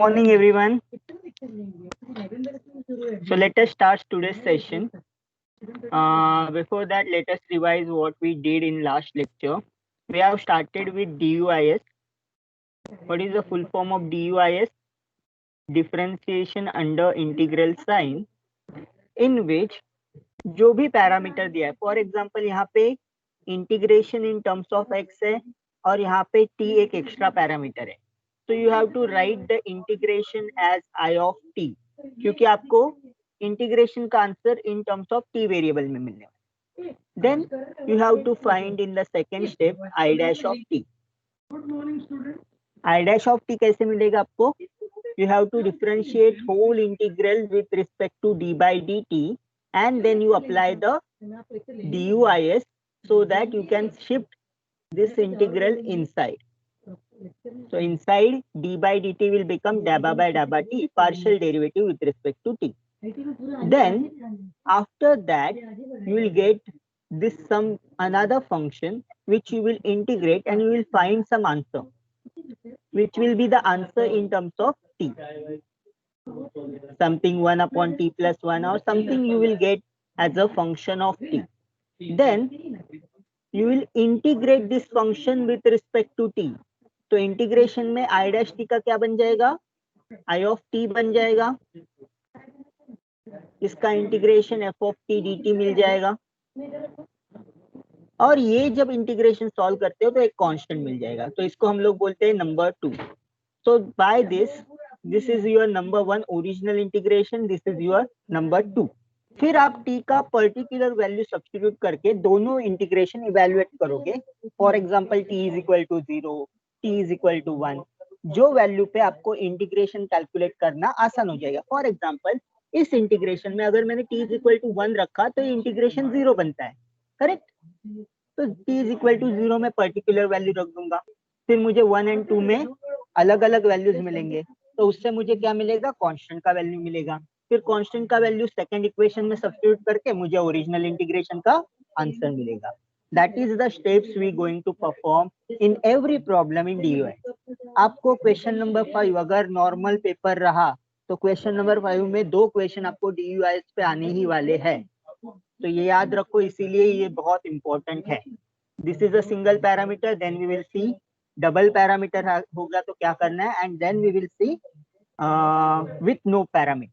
Morning, everyone. So let us start today's session. Before that, let us revise what we did in last lecture. We have started with DUIS. What is the full form of DUIS? Differentiation under integral sign, in which जो भी parameter दिया है, for example यहाँ पे integration in terms of x है और यहाँ पे टी एक एक्स्ट्रा पैरामीटर है, तो you have to write the integration as I of T, क्योंकि आपको इंटीग्रेशन का answer in terms of T variable में मिलने वाला है. Then you have to find in the second step I dash of T. I dash of T कैसे मिलेगा आपको? You have to differentiate whole integral with respect to d by dt, and then you apply the DUIS so that you can shift this integral inside. So inside d by dt will become dabba by dabba t, partial derivative with respect to t. Then after that you will get this some another function which you will integrate and you will find some answer, which will be the answer in terms of t. Something 1 upon t plus 1 or something you will get as a function of t. Then you will integrate this function with respect to t. तो integration में i dash t का क्या बन जाएगा? I of t बन जाएगा. इसका integration f of t dt मिल जाएगा. और ये जब इंटीग्रेशन सॉल्व करते हो तो एक कांस्टेंट मिल जाएगा, तो इसको हम लोग बोलते हैं number 2. So by this is your number 1 original integration, this is your number 2. फिर आप t का पर्टिकुलर वैल्यू सब्स्टिट्यूट करके दोनों इंटीग्रेशन इवेल्युएट करोगे. For example t is equal to 0, t is equal to 1, जो वैल्यू पे आपको इंटीग्रेशन कैलकुलेट करना आसान हो जाएगा. फॉर एग्जांपल इस इंटीग्रेशन में अगर मैंने t इज इक्वल टू 1 रखा तो इंटीग्रेशन 0 बनता है, करेक्ट? तो t इज इक्वल टू 0 में पर्टिकुलर वैल्यू रख दूंगा, फिर मुझे 1 एंड 2 में अलग अलग वैल्यूज मिलेंगे, तो उससे मुझे क्या मिलेगा? कांस्टेंट का वैल्यू मिलेगा. फिर कांस्टेंट का वैल्यू सेकंड इक्वेशन में सब्स्टिट्यूट करके मुझे ओरिजिनल इंटीग्रेशन का आंसर मिलेगा. That is the steps we going to perform in every problem in DUIS. आपको क्वेश्चन नंबर 5 अगर नॉर्मल पेपर रहा तो क्वेश्चन नंबर 5 में 2 क्वेश्चन आपको DUIS पे आने ही वाले हैं, तो ये याद रखो, इसीलिए ये बहुत इंपॉर्टेंट है. This is a single parameter, then we will see double parameter होगा तो क्या करना है, and then we will see with no parameter.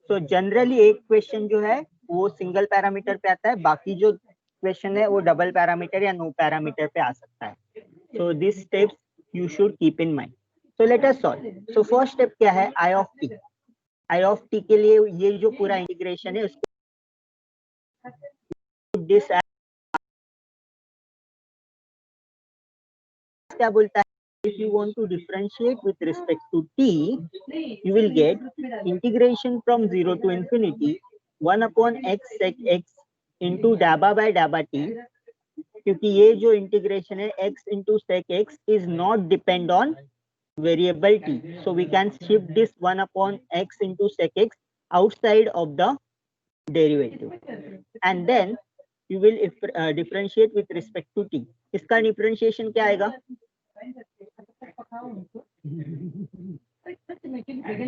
तो जनरली एक क्वेश्चन जो है वो सिंगल पैरामीटर पे आता है, बाकी जो क्वेश्चन है वो डबल पैरामीटर या नो पैरामीटर पे आ सकता है. So this steps you should keep in mind. So let us solve. So first step क्या है? I of T. I of T के लिए ये जो पूरा इंटीग्रेशन है उसको दिस क्या बोलता है? If you want to differentiate with respect to t, you will get integration from 0 to infinity 1 upon x sec x into dabba by dabba t, क्योंकि ये जो इंटीग्रेशन है x into sec x is not depend on variable t, so we can shift this 1 upon x into sec x outside of the derivative, and then you will differentiate with respect to t. इसका differentiation क्या आएगा?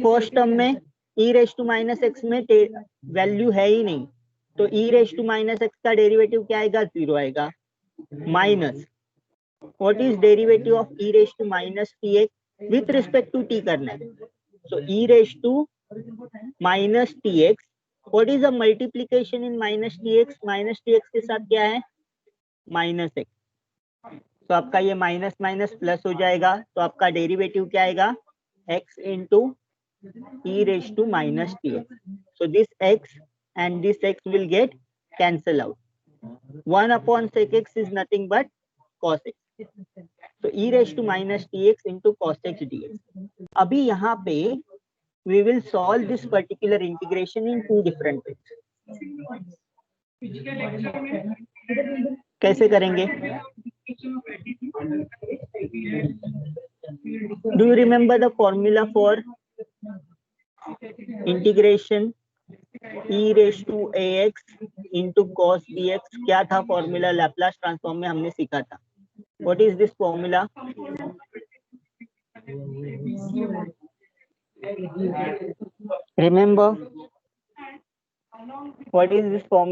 First term में e raise to minus X में value है ही नहीं, तो e raise to minus X का डेरिवेटिव क्या आएगा? 0 आएगा. Minus what is derivative of e raise to minus T X with respect to t करना है. So e raise to minus T X, what is the multiplication in minus T X? Minus T X के साथ क्या है? Minus x. तो आपका ये minus minus plus हो जाएगा, तो आपका डेरिवेटिव क्या आएगा? x into e raised to minus tx. So this x and this x will get cancel out. 1 upon sec x is nothing but cos x. So e raised to minus tx into cos x dx. अभी यहाँ पे we will solve this particular integration in two different ways. कैसे करेंगे? Do you remember the formula for integration e raised to ax into cos dx? क्या था formula? Laplace transform में हमने सीखा था. What is this formula? Remember what is this form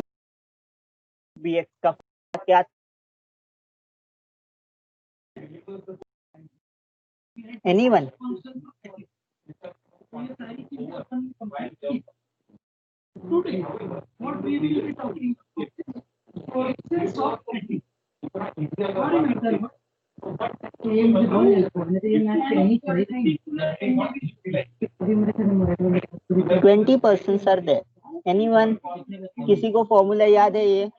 bx का क्या? Anyone? ट्वेंटी परसेंट सर दे। Anyone? किसी को फॉर्मूला याद है ये?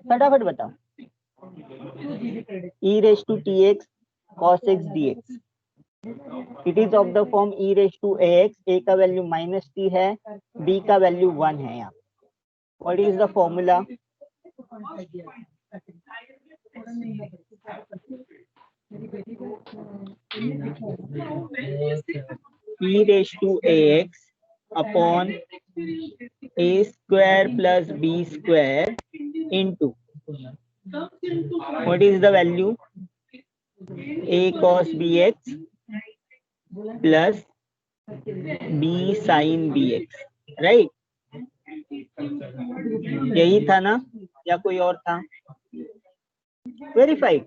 फटाफट बताओ। e raised to tx cos x dx. It is of the form e raised to ax, a का वैल्यू माइनस t है, b का वैल्यू 1 है यहाँ। What is the formula? e raised to ax upon a square plus b square into what is the value? a cos bx plus b sin bx, right? यही था ना या कोई और था? वेरीफाइड।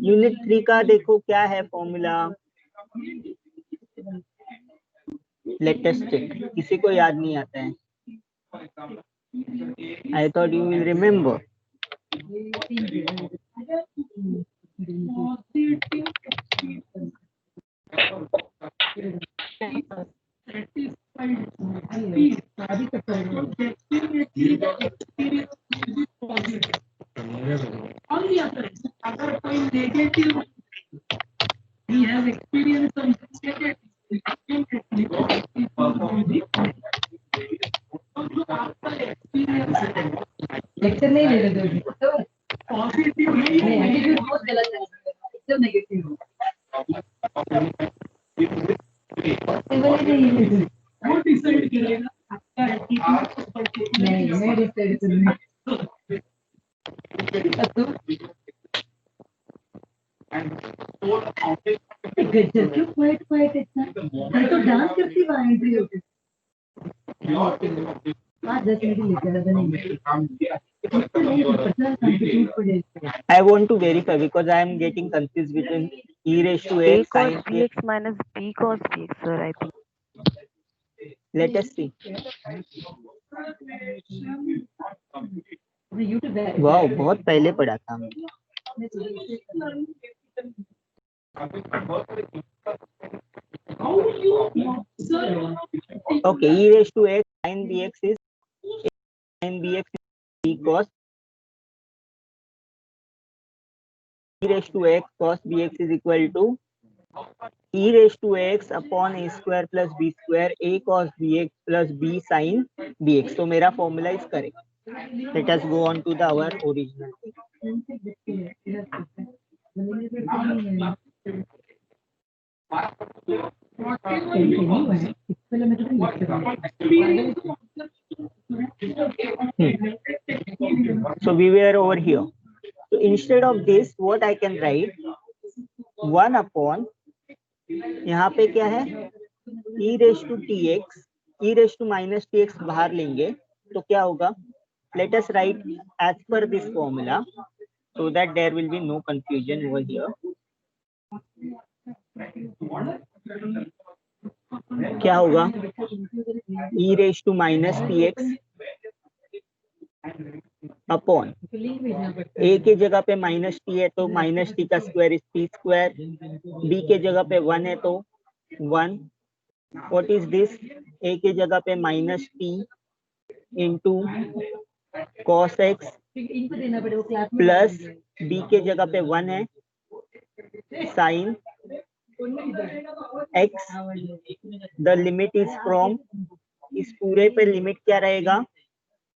यूनिट 3 का देखो क्या है फॉर्मूला। Latest check. किसी को याद नहीं आता है? I thought you will remember. Lecture नहीं ले रहे तो पॉजिटिव नहीं, एटीट्यूड बहुत गलत है, एकदम नेगेटिव। वो डिसाइड करेगा आपका एटीट्यूड। नहीं, मैं डिसाइड करूंगा। गजब क्यों क्वाइट इतना? मैं तो डांस करती हुआ एंट्री होती। 5-10 मिनट लेकर नहीं। I want to verify because I am getting confused between e raised to a x cos sin bx minus b cos bx, sir, I think. Let us see. वाह, बहुत पहले पढ़ा था हमने। Okay, e raised to x sin bx is sin bx b cos e raised to x cos bx is equal to e raised to x upon a square plus b square a cos bx plus b sin bx. So मेरा formula is correct. Let us go on to the our original. So we were over here. So instead of this, what I can write 1 upon, यहाँ पे क्या है, e raised to tx, e raised to minus tx बाहर लेंगे तो क्या होगा? Let us write as per this formula so that there will be no confusion over here. क्या होगा? e raised to minus tx upon a के जगह पे माइनस टी है तो माइनस टी का square is T square, b के जगह पे 1 है तो 1। What is this? a के जगह पे minus T into cos x plus b के जगह पे 1 है sine x. The limit is from, इस पूरे पे लिमिट क्या रहेगा?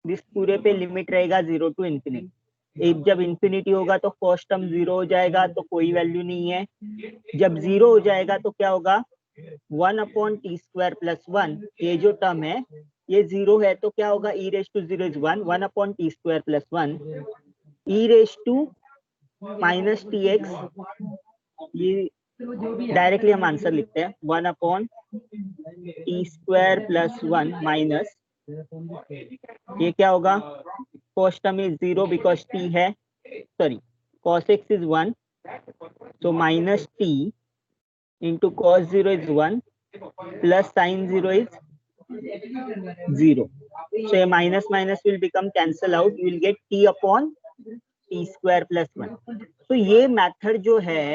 इस पूरे पे लिमिट रहेगा 0 टू इंफिनिटी। एक जब इंफिनिटी होगा तो फर्स्ट टर्म 0 हो जाएगा तो कोई वैल्यू नहीं है। जब 0 हो जाएगा तो क्या होगा? 1 अपॉन टी स्क्वायर प्लस 1, ये जो टर्म है ये 0 है तो क्या होगा? e raise to 0 is 1, 1 upon T square plus 1, e raise to minus T X, ये डायरेक्टली हम आंसर लिखते हैं 1/t² + 1 माइनस, ये क्या होगा, first term is 0 because t है, sorry cos x is 1, so minus t into cos 0 is 1 plus sin 0 is 0. So a minus minus will become cancel out. You will get t upon t² + 1. तो ये method जो है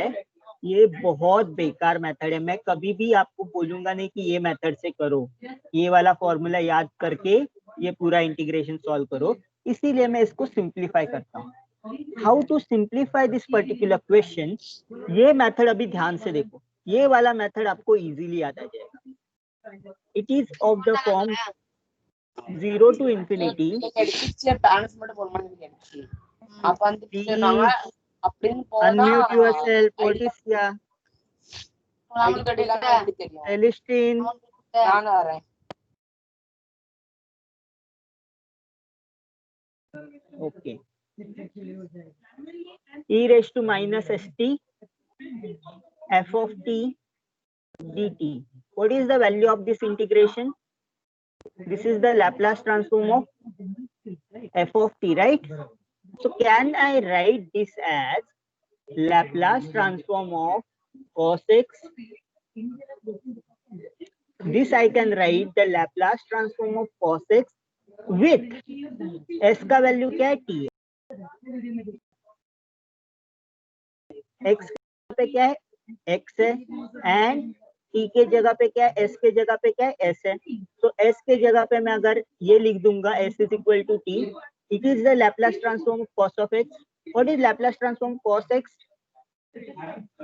ये बहुत बेकार method है। मैं कभी भी आपको बोलूंगा नहीं कि ये मेथड से करो, ये वाला फॉर्मूला याद करके ये पूरा इंटीग्रेशन सॉल्व करो, इसीलिए मैं इसको सिंप्लीफाई करता हूँ। How to simplify this particular question, ये मेथड अभी ध्यान से देखो, ये वाला मेथड आपको इजीली याद आ जाएगा। It is of the form 0 to infinity unmute yourself. What is yeah? Celestine. Okay. E raised to minus st f of t dt. What is the value of this integration? This is the Laplace transform of f of t, right? So can I write this as Laplace transform of cos x? This I can write the Laplace transform of cos x with s का value क्या है, t है, x पे क्या है, x है, and t के जगह पे क्या है, s के जगह पे क्या है, s है। तो s के जगह पे मैं अगर ये लिख दूंगा s is equal to t, it is the Laplace transform of cos of x. What is Laplace transform cos x?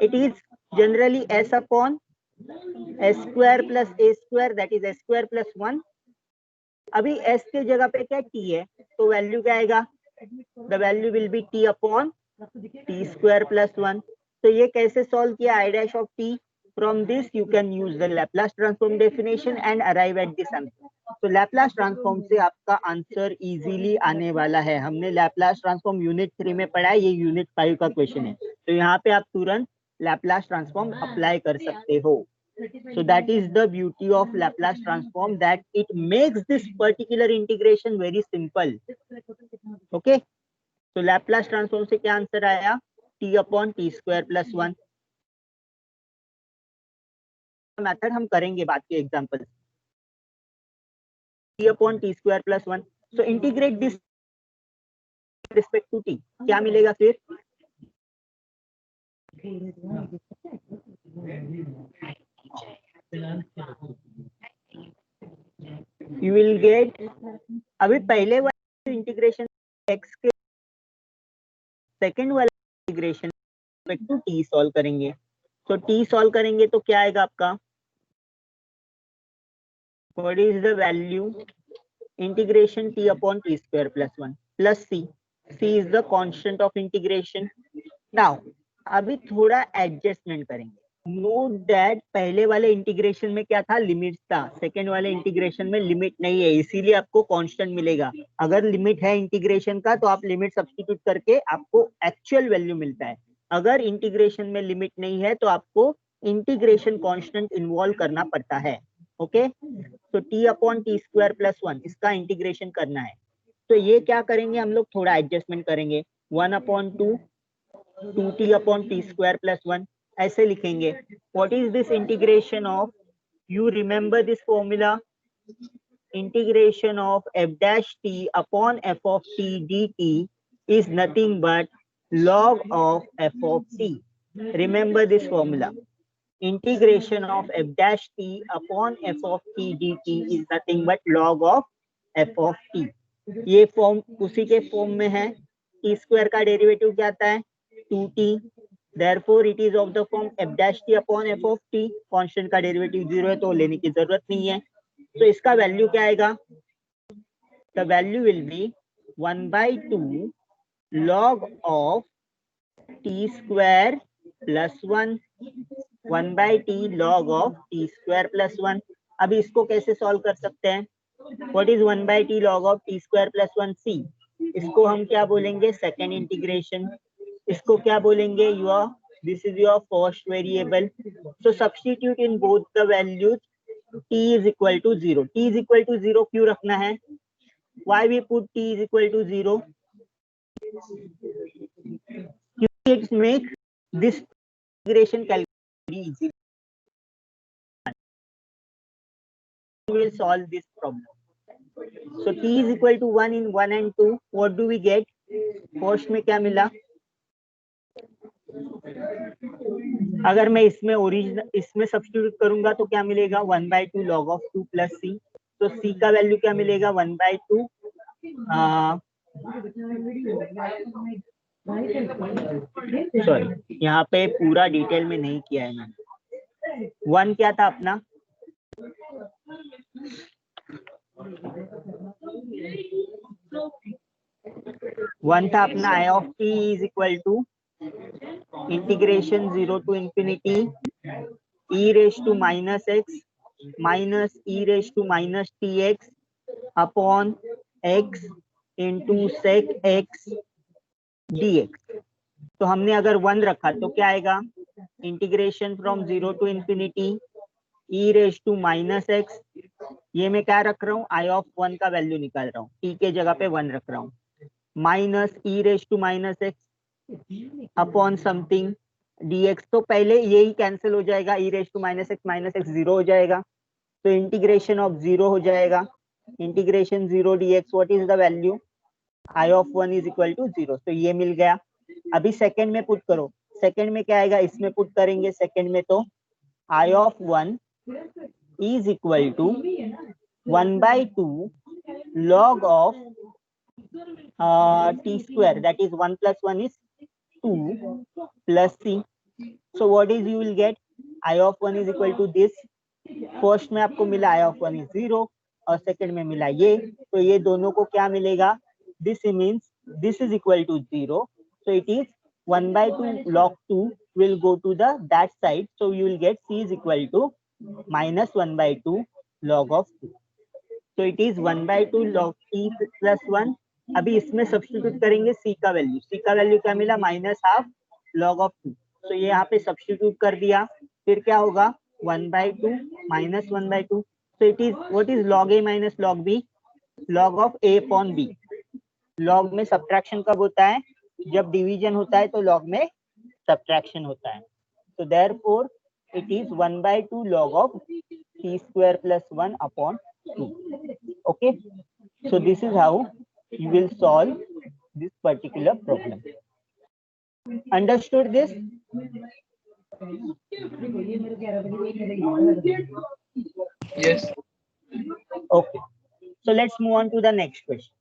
It is generally s upon s² plus a², that is s² plus 1. अभी s के जगह पे क्या t है, तो value क्या आएगा, the value will be t upon t² plus 1. तो ये कैसे सॉल्व किया, I dash of t, from this you can use the Laplace transform definition and arrive at this answer. तो Laplace transform से आपका आंसर इजीली आने वाला है। हमने Laplace transform यूनिट 3 में पढ़ा है, ये यूनिट 5 का क्वेश्चन है, तो यहाँ पे आप तुरंत Laplace transform अप्लाई कर सकते हो। So that is the beauty of Laplace transform, that it makes this particular integration very simple. Okay, so Laplace transform से क्या आंसर आया, t upon t² plus 1. Method हम करेंगे बाद के example, t upon t² plus 1. So integrate this with respect to t, क्या मिलेगा फिर, you will get, अभी पहले वाले इंटीग्रेशन x के सेकंड वाला integration respect to t solve करेंगे। तो t सॉल्व करेंगे तो क्या आएगा आपका, what is the value, integration t upon t² plus 1 plus c. c is the constant of integration. Now अभी थोड़ा एडजस्टमेंट करेंगे। नोट दैट पहले वाले इंटीग्रेशन में क्या था, लिमिट था, सेकेंड वाले इंटीग्रेशन में लिमिट नहीं है, इसीलिए आपको कांस्टेंट मिलेगा। अगर लिमिट है इंटीग्रेशन का तो आप लिमिट सब्स्टिट्यूट करके आपको एक्चुअल वैल्यू मिलता है। अगर इंटीग्रेशन में लिमिट नहीं है तो आपको इंटीग्रेशन कांस्टेंट इन्वॉल्व करना पड़ता है। ओके, तो t अपॉन t² plus 1 इसका इंटीग्रेशन करना है, तो ये क्या करेंगे हम लोग, थोड़ा एडजस्टमेंट करेंगे, 1/2 2t अपॉन t² plus 1 ऐसे लिखेंगे। What is this integration of, you remember this formula, integration of f dash t upon f of t dt is nothing but log of f of t. Remember this formula, integration of f dash t upon f of t dt is nothing but log of f of t. ये form उसी के form में है, t² का derivative क्या आता है, 2t, therefore it is of the form f dash t upon f of t, constant का डेरिवेटिव 0 है तो लेने की जरूरत नहीं है। तो इसका वैल्यू क्या आएगा, the value will be 1/2 log of t² plus 1, 1/t log of t² plus 1। अभी इसको कैसे सॉल्व कर सकते हैं, what is 1/t log of t² plus 1, c, इसको हम क्या बोलेंगे, सेकेंड इंटीग्रेशन, इसको क्या बोलेंगे, your This is your first variable. So substitute in both the values. T is equal to 0. T is equal to 0 क्यों रखना है? Why we put T is equal to 0? It makes this integration calculation easy. We will solve this problem. So T is equal to 1 in 1 and 2. What do we get? First में क्या मिला? अगर मैं इसमें original इसमें substitute करूंगा तो क्या मिलेगा? 1/2 log of 2 plus c. तो c का वैल्यू क्या मिलेगा? 1/2. सॉरी, यहाँ पे पूरा डिटेल में नहीं किया है मैंने. 1 क्या था अपना? 1 था अपना I of t is equal to integration 0 to infinity e raised to minus x minus e raised to minus tx upon x into sec x dx. तो हमने अगर 1 रखा तो क्या आएगा? Integration from 0 to infinity e raised to minus x. ये मैं क्या रख रहा हूँ? I of 1 का वैल्यू निकाल रहा हूँ, t के जगह पे 1 रख रहा हूँ, minus e raised to minus x upon something dx. तो पहले यही कैंसिल हो जाएगा, e raised to minus x 0 हो जाएगा, तो इंटीग्रेशन ऑफ 0 हो जाएगा. Integration 0 dx, what is the value? I of 1 is equal to 0. तो ये मिल गया. अभी सेकंड में पुट करो. सेकंड में क्या आएगा? इसमें पुट करेंगे सेकंड में, तो I of 1 is equal to 1/2 log of t square, that is 1 plus 1 is 2 plus c. So what is you will get? I of 1 is equal to this. First में आपको मिला I of 1 is 0 और second में मिला ये, तो ये दोनों को क्या मिलेगा? This means this is equal to 0. So it is 1/2 log 2 will go to the that side. So you will get c is equal to minus 1/2 log of 2. So it is 1/2 log t plus 1. अभी इसमें substitute करेंगे c का value. c का value क्या मिला? Minus half log of 2. तो ये यहाँ पे सब्स्टिट्यूट कर दिया. फिर क्या होगा? 1/2 minus 1/2. So it is, what is log a minus log b? Log of a upon b. log में सब्ट्रैक्शन कब होता है? जब डिवीजन होता है तो log में सब्ट्रैक्शन होता है. So therefore it is 1/2 log of t square plus 1 upon 2. Okay, so this is how you will solve this particular problem. Understood this? Yes. Okay, so let's move on to the next question.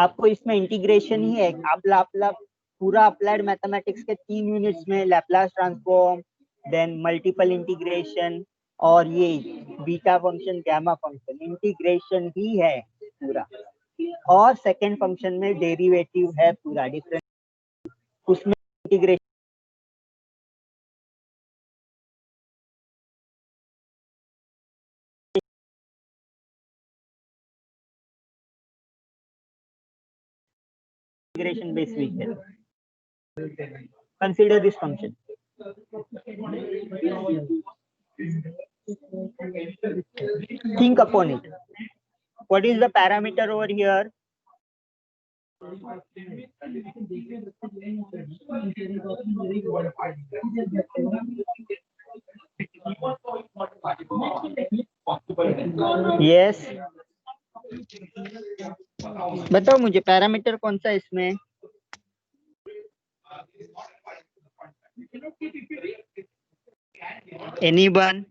आपको इसमें integration ही है. आप पूरा applied mathematics के 3 units में Laplace transform, then multiple integration और ये beta function gamma function, integration ही है पूरा. और सेकंड फंक्शन में डेरिवेटिव है पूरा डिफरेंट, उसमें integration based weekend. Consider this function. Think upon it. What is the parameter over here? Yes. बताओ मुझे पैरामीटर कौन सा इसमें? Anyone?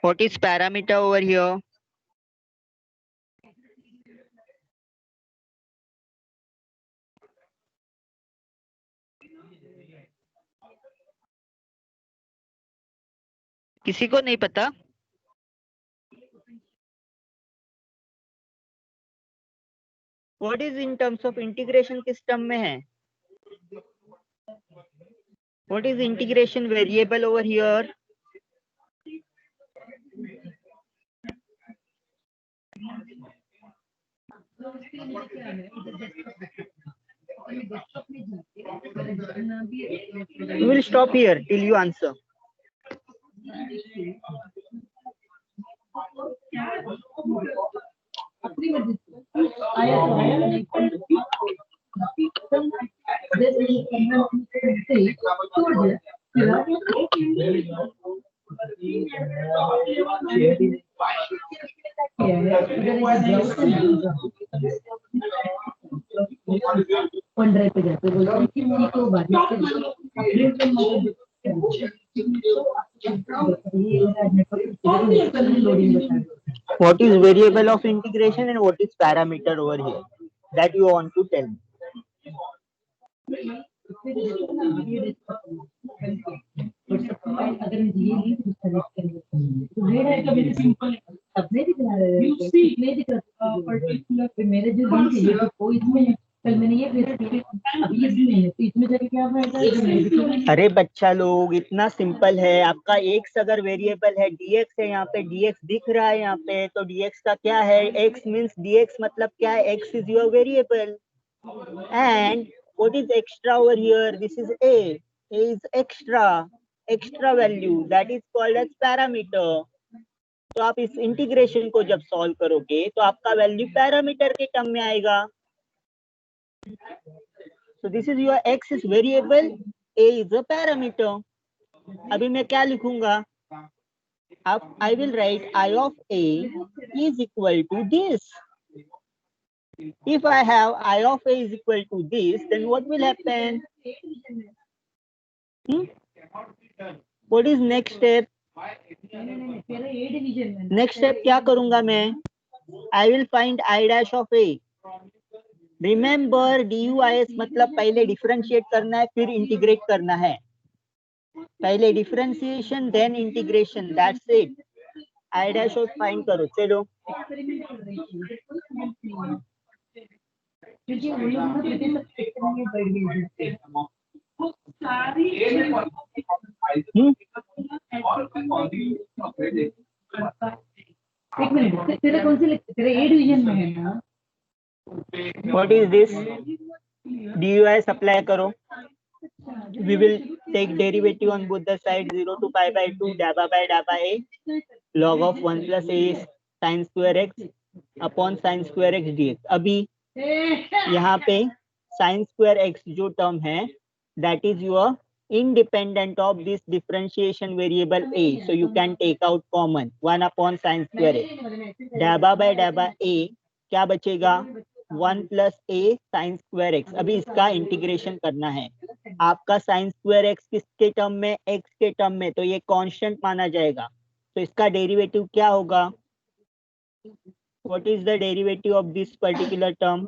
What is parameter over here? किसी को नहीं पता? What is in terms of integration किस टर्म में है? What is integration variable over here? We will stop here till you answer. One drive पे जाते बोलते हैं कि मुझे तो बात loading What is variable of integration and what is parameter over here? That you want to tell me. अगर ये भी तो रेड है कभी सिंपल अपने भी दिखा रहे हैं नहीं दिख रहा पर्टिकुलर मेरे जो लिंक है ये तो कोई इसमें कल मैंने ये भेजा अभी इसमें है तो इसमें जाके क्या फायदा है अरे बच्चा लोग इतना सिंपल है, आपका x अगर वेरिएबल है dx है, यहाँ पे dx दिख रहा है यहाँ पे, तो dx का क्या है, x मीन्स dx मतलब क्या है, x is your variable and what is extra over here, this is a is extra value that is called as parameter. तो आप इस इंटीग्रेशन को जब सॉल्व करोगे तो आपका वैल्यू पैरामीटर के टर्म में आएगा. So this is your x is variable, a is a parameter. अभी मैं क्या लिखूंगा, अब I will write I of a is equal to this. If I have I of a is equal to this, then what will happen? What is next step? Next step क्या करूंगा मैं? I will find I dash of a. Remember DUIS मतलब पहले differentiate करना है फिर integrate करना है. पहले differentiation then integration, that's it. I dash of find करो. चलो क्योंकि वो लोग ना बेटे सब सेक्टर में बैठ गए एक मिनट तेरे कौन से लिखते तेरे ए डिवीजन में है ना. what is this? DUIS apply करो. We will take derivative on both the sides 0 to pi by 2 dabba by dabba a log of 1 plus a sin square x upon sin square x dx. अभी यहाँ पे sin square x जो term है that is your independent of this differentiation variable a, so you can take out common 1 upon sin square x. dabba by dabba a क्या बचेगा, 1 plus a sin square x. अभी इसका integration करना है. आपका sin square x किसके term में, x के टर्म में, तो ये कांस्टेंट माना जाएगा. तो इसका डेरिवेटिव क्या होगा, what is the derivative of this particular term?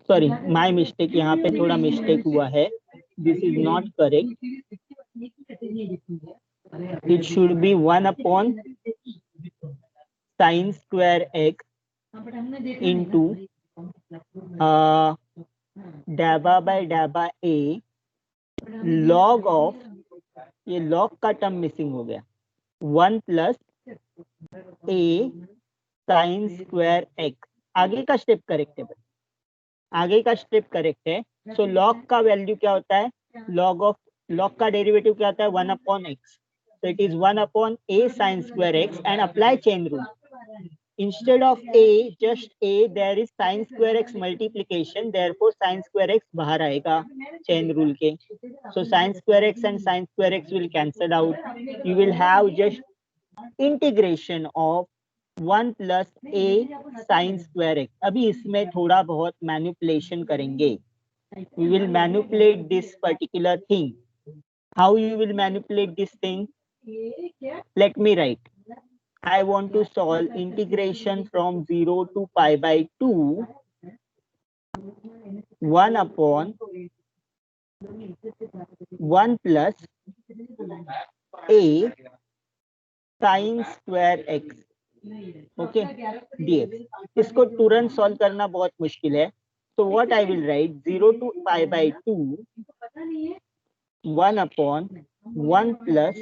Sorry my mistake, यहाँ पे थोड़ा मिस्टेक हुआ है. This is not correct. It should be 1 upon sin square x into dabba by dabba a log of, ये log का term missing हो गया, 1 plus a sin square x. आगे का स्टेप करेक्ट है, आगे का स्टेप करेक्ट है. सो log का वैल्यू क्या होता है, log का डेरिवेटिव क्या होता है, 1 upon x. So it is 1 upon a sin square x and apply chain rule. Instead of a, just a, there is sin square x multiplication, therefore sin square x बाहर आएगा chain rule के. So sin square x and sin square x will cancel out. You will have just integration of 1 plus a sin square x. अभी इसमें थोड़ा बहुत manipulation करेंगे. We will manipulate this particular thing. How you will manipulate this thing? Let me write. I want to solve integration from 0 to pi by 2 1 upon 1 plus a sin square x, okay, dx. इसको तुरंत solve करना बहुत मुश्किल है. So what I will write, 0 to pi by 2 1 upon 1 plus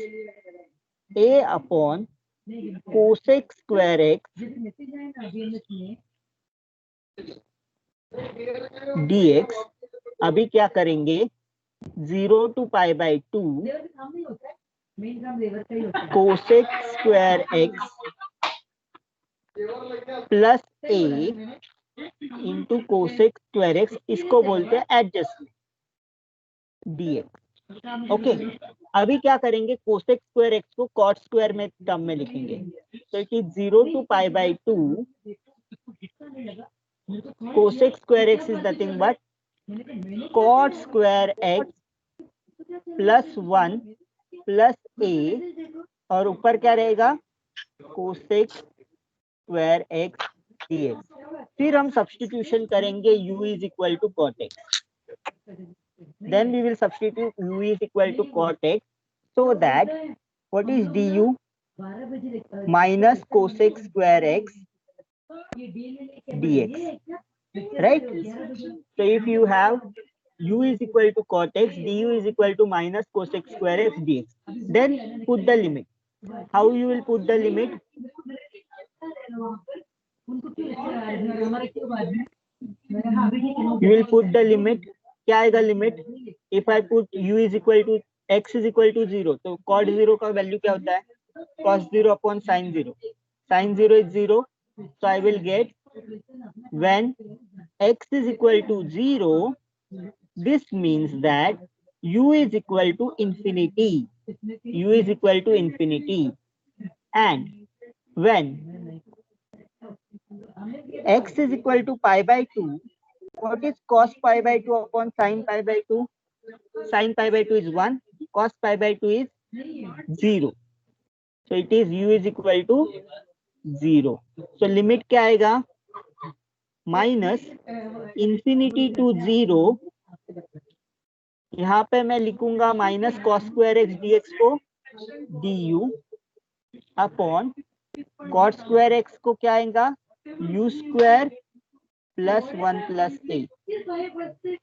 a upon cosec square x जैसे message आया ना BMS में dx, अभी क्या करेंगे 0 to pi by 2 लेवर का काम नहीं होता है, मेन काम लेवर का ही होता है। Cosec square x plus a into cosec square x, इसको बोलते हैं एडजस्टमेंट dx। ओके, अभी क्या करेंगे कोसेक स्क्वायर एक्स को कॉट स्क्वायर में टर्म में लिखेंगे, तो it is 0 to pi by 2 cosec square x is nothing but cot square x plus 1 plus a, और ऊपर क्या रहेगा कोसेक स्क्वायर एक्स dx। फिर हम सब्स्टिट्यूशन करेंगे u is equal to cot X, then we will substitute u is equal to cot x, so that what is du minus cosec square x dx, right? So if you have u is equal to cot x, du is equal to minus cosec square x dx, then put the limit. How you will put the limit? You will put the limit, क्या आएगा limit? If I put u is equal to x is equal to 0, तो cot 0 का value क्या होता है? cos 0 upon sin 0, sin 0 is 0, so I will get when x is equal to 0, this means that u is equal to infinity, u is equal to infinity, and when x is equal to pi by 2, what is cos pi by 2 upon sin pi by 2? Sin pi by 2 is 1, cos pi by 2 is 0. So it is u is equal to 0. So limit क्या आएगा? Minus infinity to 0. यहाँ पे मैं लिखूंगा minus cos square x dx को du upon cot square x को क्या आएगा? u square plus 1 plus a.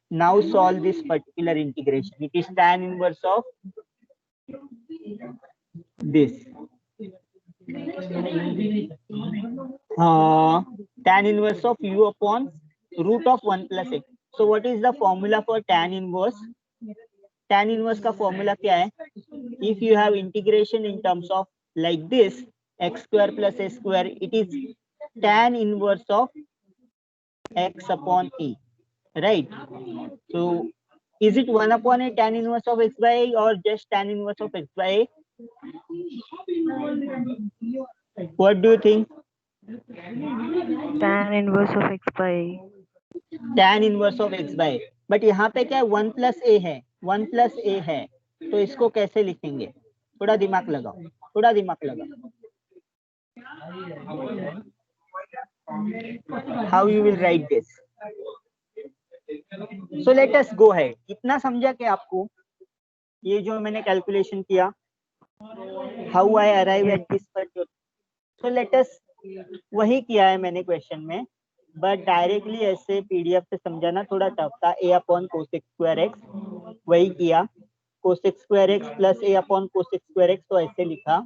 Now solve this particular integration. It is tan inverse of this. Tan inverse of u upon root of 1 plus a. So what is the formula for tan inverse? Tan inverse का formula क्या है? If you have integration in terms of like this, x square plus a square, it is tan inverse of x upon a, right? So is it 1 upon a tan inverse of x by a, or just tan inverse of x by a? What do you think? Tan inverse of x by tan inverse of x by a, but यहाँ पे क्या है 1 plus a है, 1 plus a है, तो इसको कैसे लिखेंगे? थोड़ा दिमाग लगाओ, थोड़ा दिमाग लगाओ. How you will write this? So let us go ahead. इतना समझा कि आपको ये जो मैंने कैलकुलेशन किया, how I arrive at this particular. So let us, वही किया है मैंने क्वेश्चन में, बट डायरेक्टली ऐसे पीडीएफ से समझाना थोड़ा टफ था. a upon cosec square x, वही किया. Cosec square x plus a upon cosec square x, तो ऐसे लिखा.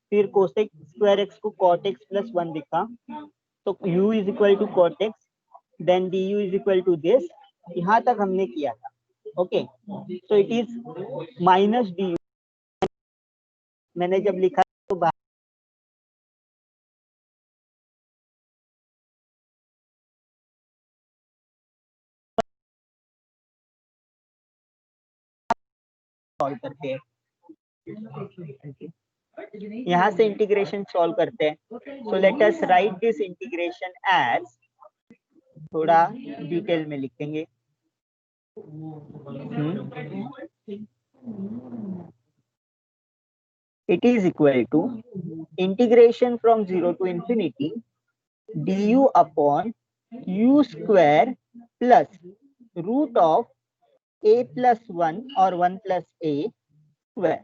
फिर कोसेक स्क्वायर एक्स को कॉट एक्स प्लस 1 लिखा, तो u is equal to cot x, then du is equal to this. यहाँ तक हमने किया था. Okay, so it is minus du. मैंने जब लिखा तो सॉल्व करते हैं, यहाँ से इंटीग्रेशन सॉल्व करते हैं. So let us write this integration as, थोड़ा डिटेल में लिखेंगे. It is equal to integration from 0 to infinity du upon u square plus root of a plus 1 or 1 plus a square.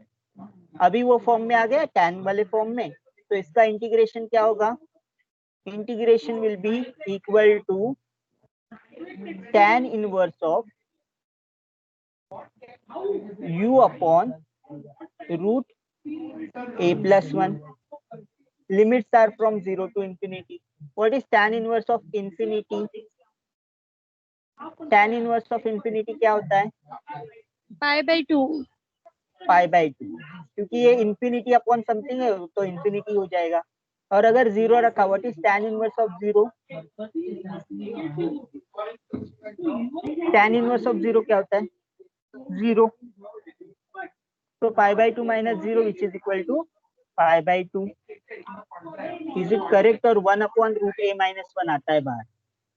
अभी वो form में आ गया tan वाले form में, तो इसका इंटीग्रेशन क्या होगा? Integration will be equal to tan inverse of u upon root a plus 1. limits are from 0 to infinity. What is tan inverse of infinity? tan inverse of infinity क्या होता है? pi/2. Pi by 2, क्योंकि ये infinity upon something है तो infinity हो जाएगा. और अगर जीरो रखा, what is tan inverse of zero? tan inverse of zero क्या होता है? जीरो. तो pi by 2 minus zero which is equal to pi by 2. Is it correct? और 1/√a-1 आता है बाहर,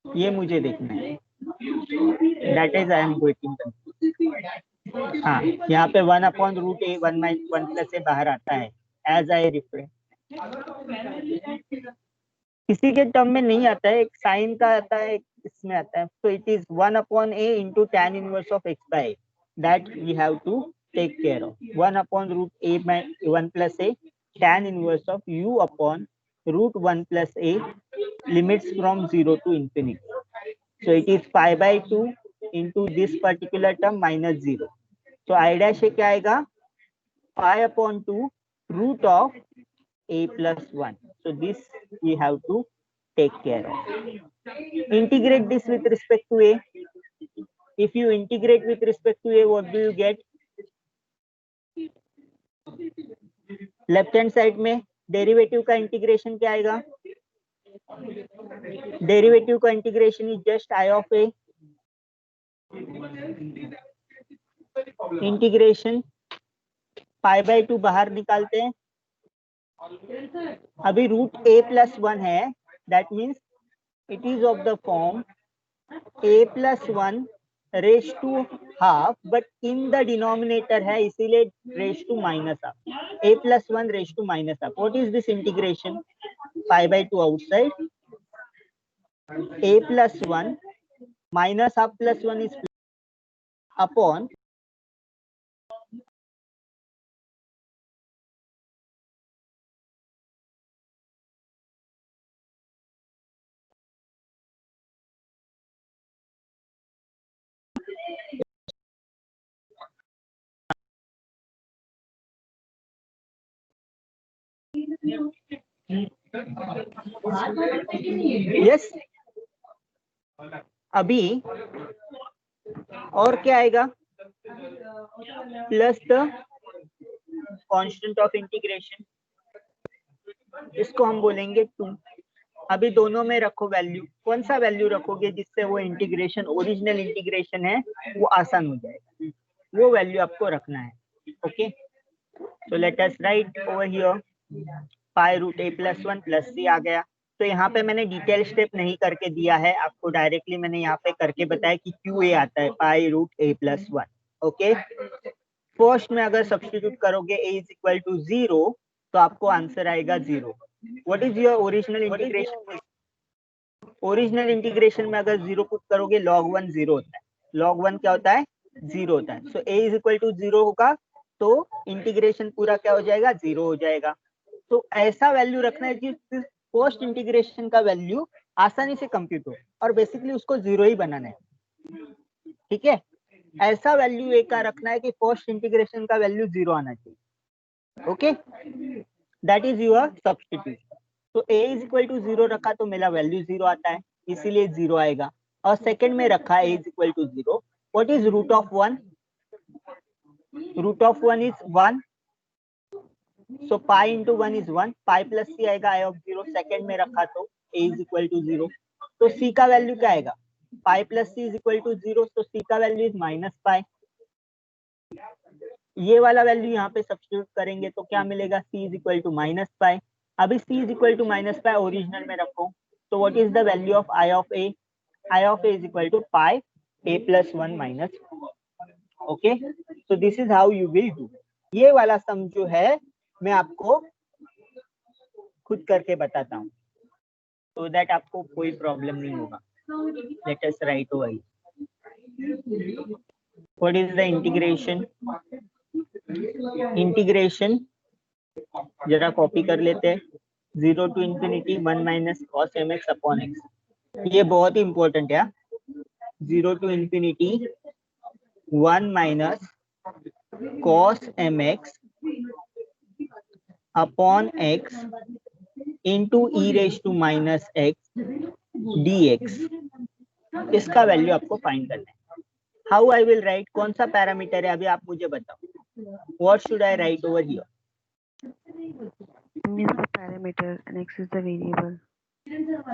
ये मुझे देखना है. That is I am waiting. हाँ, यहाँ पे 1/√a1 बाहर आता है एज आई रिफरेंस. किसी के टर्म में नहीं आता है, एक साइन का आता है, एक इसमें आता है. तो it is 1/a into tan inverse of x by a. That we have to take care of. 1/√a1 plus a tan inverse of u upon √1 plus a limits from 0 to infinity. So it is pi by 2 into this particular term minus 0. So I dash क्या आएगा? pi upon 2 root of a plus 1. So this we have to take care of. Integrate this with respect to a. If you integrate with respect to a, what do you get? Left hand side में derivative का integration क्या आएगा? Derivative का integration is just I of A. Integration pi by 2 बाहर निकालते हैं. अभी √a+1 है, that means it is of the form a+1 raise to half, but in the denominator है, इसीलिए raise to minus half. a+1 raise to minus half. What is this integration? Pi by 2 outside, a+1 minus half plus 1 is upon yes. अभी और क्या आएगा? Plus the constant of integration, इसको हम बोलेंगे 2. अभी दोनों में रखो वैल्यू. कौन सा वैल्यू रखोगे जिससे वो इंटीग्रेशन, ओरिजिनल इंटीग्रेशन है, वो आसान हो जाएगा? वो वैल्यू आपको रखना है. Okay, so let us right over here pi√a+1 plus c आ गया. तो यहाँ पे मैंने डिटेल स्टेप नहीं करके दिया है आपको, डायरेक्टली मैंने यहाँ पे करके बताया कि क्यों a आता है pi√a+1. ओके, फर्स्ट में अगर सब्स्टिट्यूट करोगे a इज इक्वल टू 0 तो आपको आंसर आएगा 0. What is your original integration? Original integration में अगर 0 पुट करोगे log 1 0 होता है. log 1 क्या होता है? 0 होता है. सो a इज इक्वल टू 0 होगा तो इंटीग्रेशन पूरा क्या हो जाएगा? 0 हो जाएगा. तो ऐसा वैल्यू रखना है कि पोस्ट इंटीग्रेशन का वैल्यू आसानी से कंप्यूट हो, और बेसिकली उसको 0 ही बनाना है. ठीक है, ऐसा वैल्यू ए का रखना है कि पोस्ट इंटीग्रेशन का वैल्यू 0 आना चाहिए. Okay, that is your substitute. तो a इज इक्वल टू 0 रखा तो मेरा वैल्यू 0 आता है, इसीलिए 0 आएगा. और सेकंड में रखा a is equal to 0. What is root of 1? Root of 1 is 1. So pi into 1 is 1. pi plus c आएगा i of 0. सेकंड में रखा तो a is equal to 0. तो c का वैल्यू क्या आएगा? pi plus c is equal to 0. तो c का वैल्यू इज माइनस पाई. ये वाला वैल्यू यहाँ पे सब्स्टिट्यूट करेंगे तो क्या मिलेगा? c is equal to minus pi. अभी c is equal to minus pi original में रखो तो what is the value of i of a? i of a is equal to pi a+1 minus. Okay, so this is how you will do. ये वाला सम जो है मैं आपको खुद करके बताता हूँ, so that आपको कोई प्रॉब्लम नहीं होगा. Let us write over here. What is the integration? Integration जरा कॉपी कर लेते हैं. 0 to infinity 1 minus cos mx upon x. ये बहुत ही इंपॉर्टेंट है. 0 to infinity 1 minus cos mx upon x into E raise to minus X dx, इसका value आपको find करना है। हाउ आई विल राइट, कौन सा पैरामीटर है अभी आप मुझे बताओ, what should I right over here? M is the parameter and X is the variable.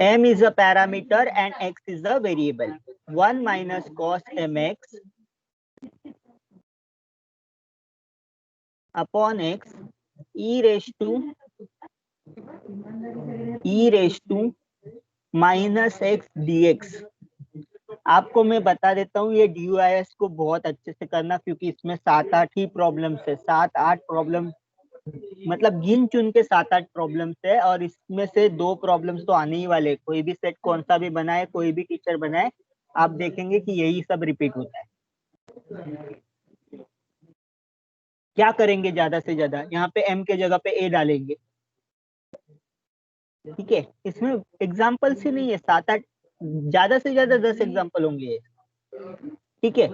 M is a parameter and X is a variable. 1 minus cos mx upon X e raised to minus x dx। आपको मैं बता देता हूँ ये DUIS को बहुत अच्छे से करना, क्योंकि इसमें 7-8 ही प्रॉब्लम्स है, 7-8 प्रॉब्लम, मतलब गिन चुन के 7-8 प्रॉब्लम्स है, और इसमें से 2 प्रॉब्लम्स तो आने ही वाले। कोई भी सेट कौन सा भी बनाए, कोई भी टीचर बनाए, आप देखेंगे कि यही सब रिपीट होता है। क्या करेंगे ज्यादा से ज्यादा, यहाँ पे m के जगह पे a डालेंगे, ठीक है। इसमें एग्जाम्पल से नहीं है, 7-8, ज्यादा से ज्यादा 10 एग्जाम्पल होंगे, ठीक है।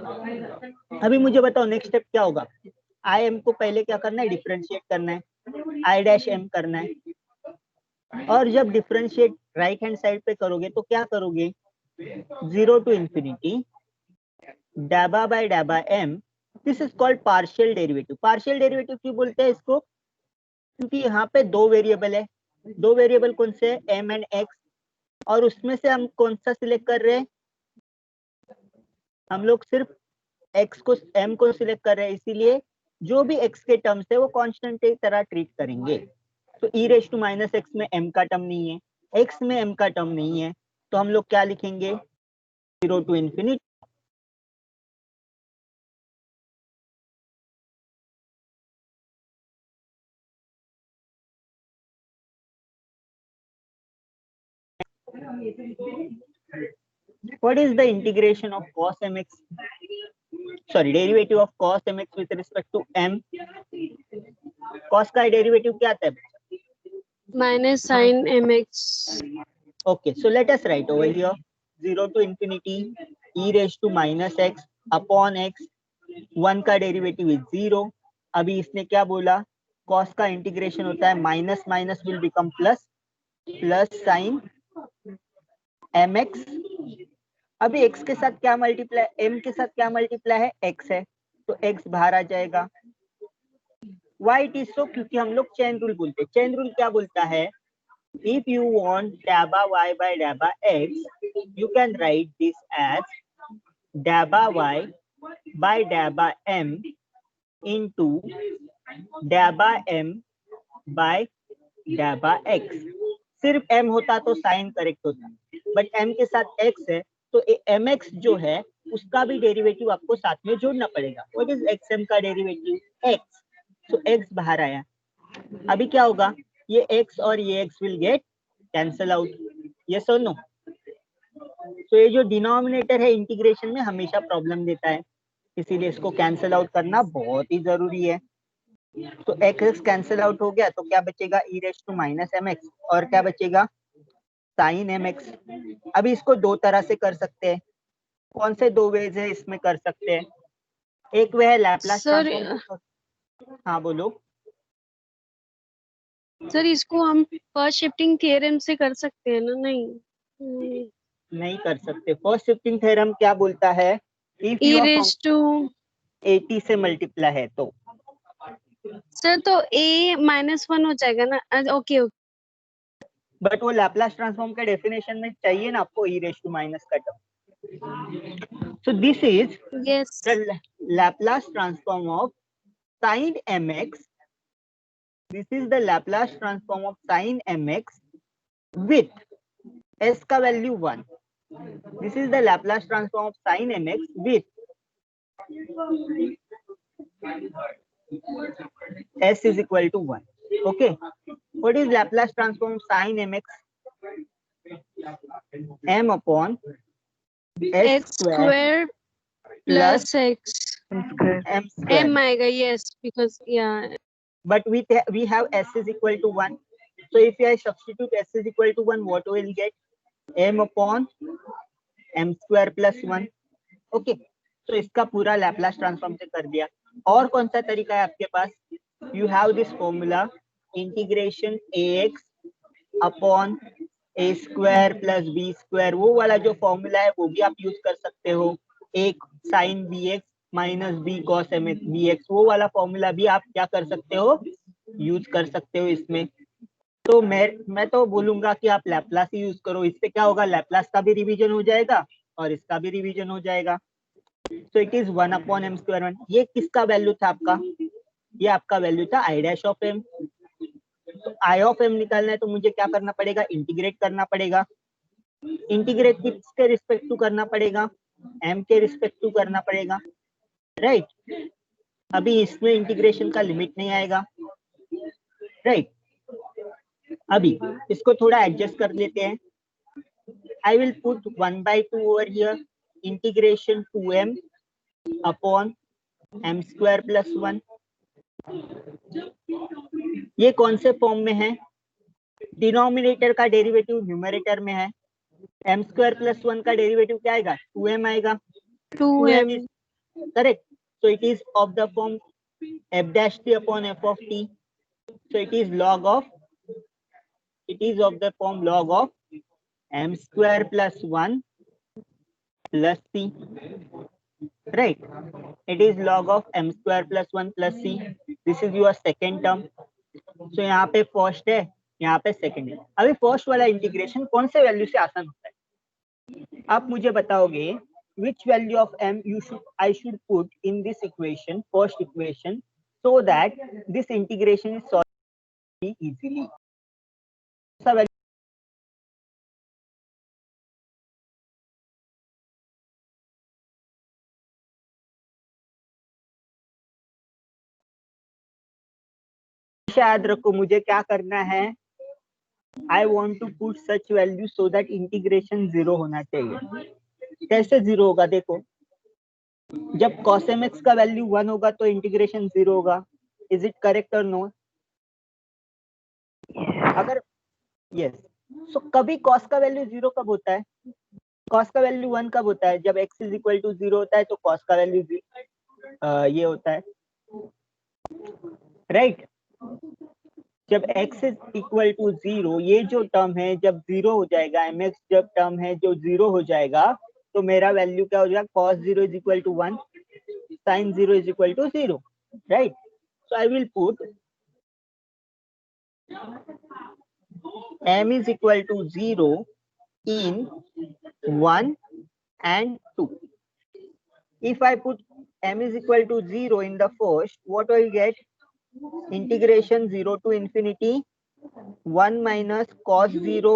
अभी मुझे बताओ नेक्स्ट स्टेप क्या होगा। आई एम को पहले क्या करना है, डिफरेंशिएट करना है, आई डैश एम करना है, और जब डिफरेंशिएट राइट हैंड साइड पे करोगे तो क्या करोगे, 0 टू इंफिनिटी डैबा बाय डैबा m, this is called partial derivative. Partial derivative क्यों बोलते हैं इसको, क्योंकि यहाँ पे 2 वेरिएबल है, 2 वेरिएबल कौन से है, एम एंड एक्स, और उसमें से हम कौन सा सिलेक्ट कर रहे हैं, हम लोग सिर्फ x को, m को सिलेक्ट कर रहे हैं, इसीलिए जो भी x के टर्म्स है वो कांस्टेंट की तरह ट्रीट करेंगे। तो e raise to minus X में m का टर्म नहीं है, x में m का टर्म नहीं है, तो हम लोग क्या लिखेंगे, 0 to infinity what is the integration of cos mx, sorry, derivative of cos mx with respect to m, cos का डेरिवेटिव क्या आता है, minus sin mx. okay, so let us write over here 0 to infinity e raised to minus x upon x, 1 का derivative is 0। अभी इसने क्या बोला, cos का इंटीग्रेशन होता है minus minus will become plus, plus sign mx। अभी x के साथ क्या मल्टीप्लाई, m के साथ क्या मल्टीप्लाई है, x है, तो x बाहर आ जाएगा। Why it is so, क्योंकि हम लोग चेन रूल बोलते हैं। चेन रूल क्या बोलता है, if you want dabba y by dabba x, you can write this as dabba y by dabba m into dabba m by dabba x। सिर्फ m होता तो साइन करेक्ट होता, but m के साथ x है, तो mx जो है उसका भी डेरिवेटिव आपको साथ में जोड़ना पड़ेगा। व्हाट इज xm का डेरिवेटिव, x, तो x बाहर आया। अभी क्या होगा, ये x और ये x will get cancel out, yes और नो। तो ये जो डिनोमिनेटर है इंटीग्रेशन में हमेशा प्रॉब्लम देता है, इसीलिए इसको कैंसल आउट करना बहुत ही जरूरी है। तो x कैंसल आउट हो गया, तो क्या बचेगा, e raise to minus mx, और क्या बचेगा, साइन mx। अभी इसको 2 तरह से कर सकते हैं, कौन से 2 वेज है इसमें कर सकते हैं, एक वे है लैपलास सर ट्रांसफॉर्म। हाँ बोलो। सर इसको हम फर्स्ट शिफ्टिंग थ्योरम से कर सकते हैं ना, नहीं नहीं कर सकते। फर्स्ट शिफ्टिंग थ्योरम क्या बोलता है, if e your raise to, 80 से मल्टीप्लाई है तो, सर तो a -1 हो जाएगा ना, ओके ओके। बट वो लैपलास ट्रांसफॉर्म के डेफिनेशन में चाहिए ना आपको e रेज टू माइनस का term. So this is yes the Laplace transform of sin mx, this is the Laplace transform of sin mx with s का value 1, this is the Laplace transform of sin mx with s is equal to 1. Okay, what is Laplace transform of sin mx, m upon s x square square plus plus x M square. m square, m आएगा, yes, because yeah, but we have s is equal to 1, so if I substitute s is equal to 1, what we will get, m upon m square plus 1। Okay, तो इसका पूरा Laplace transform से कर दिया। और कौन सा तरीका है आपके पास, you have this formula integration ax upon a square plus b square, वो वाला जो फॉर्मूला है वो भी आप यूज कर सकते हो। एक sine B X minus B cos M X B X, वो वाला फॉर्मूला भी आप क्या कर सकते हो, यूज कर सकते हो इसमें। तो मैं तो बोलूंगा कि आप लैपलास ही यूज करो, इससे क्या होगा, लैपलास का भी रिवीजन हो जाएगा और इसका भी रिवीजन हो जाएगा। तो it is 1 upon M square 1। ये किसका वैल्यू था आपका, ये आपका वैल्यू था I dash of M. I of M निकालना है तो मुझे क्या करना पड़ेगा, इंटीग्रेट करना पड़ेगा। इंटीग्रेट किसके रिस्पेक्ट टू करना पड़ेगा, एम के रिस्पेक्ट टू करना पड़ेगा, राइट। अभी इसमें इंटीग्रेशन का लिमिट नहीं आएगा, राइट। अभी इसको थोड़ा एडजस्ट कर लेते हैं। आई will put 1/2 over here, integration 2m upon m square plus 1। ये कौन से फॉर्म में है, डिनोमिनेटर का डेरिवेटिव न्यूमरेटर में है। m स्क्वायर प्लस 1 का डेरिवेटिव क्या आएगा, 2m आएगा। 2m is correct, so it is of the form f dash t upon f of t, so it is of the form log of m square plus 1 plus c, right. It is log of m square plus 1 plus c. This is your second term. So यहाँ पे first है, यहाँ पे second है। अभी first वाला integration कौन से वैल्यू से आसान होता है, आप मुझे बताओगे which value of m I should put in this equation, first equation, so that this integration is solved easily. याद रखो मुझे क्या करना है, I want to put such value so that integration 0 होना चाहिए। कैसे 0 होगा, देखो जब cos mx का वैल्यू 1 होगा तो इंटीग्रेशन 0 होगा। इज इट करेक्ट और नो? अगर यस, सो कभी cos का वैल्यू 0 कब होता है, cos का वैल्यू 1 कब होता है, जब x इज इक्वल टू 0 होता है तो cos का वैल्यू ये होता है, राइट। जब x इज इक्वल टू 0, ये जो टर्म है जब 0 हो जाएगा, mx जब टर्म है जो 0 हो जाएगा तो मेरा वैल्यू क्या हो जाएगा, cos 0 is equal to 1, sin 0 is equal to 0, right. So I will put m is equal to 0 in 1 and 2. If I put m is equal to 0 in the first, what will get, integration 0 to infinity 1 minus cos 0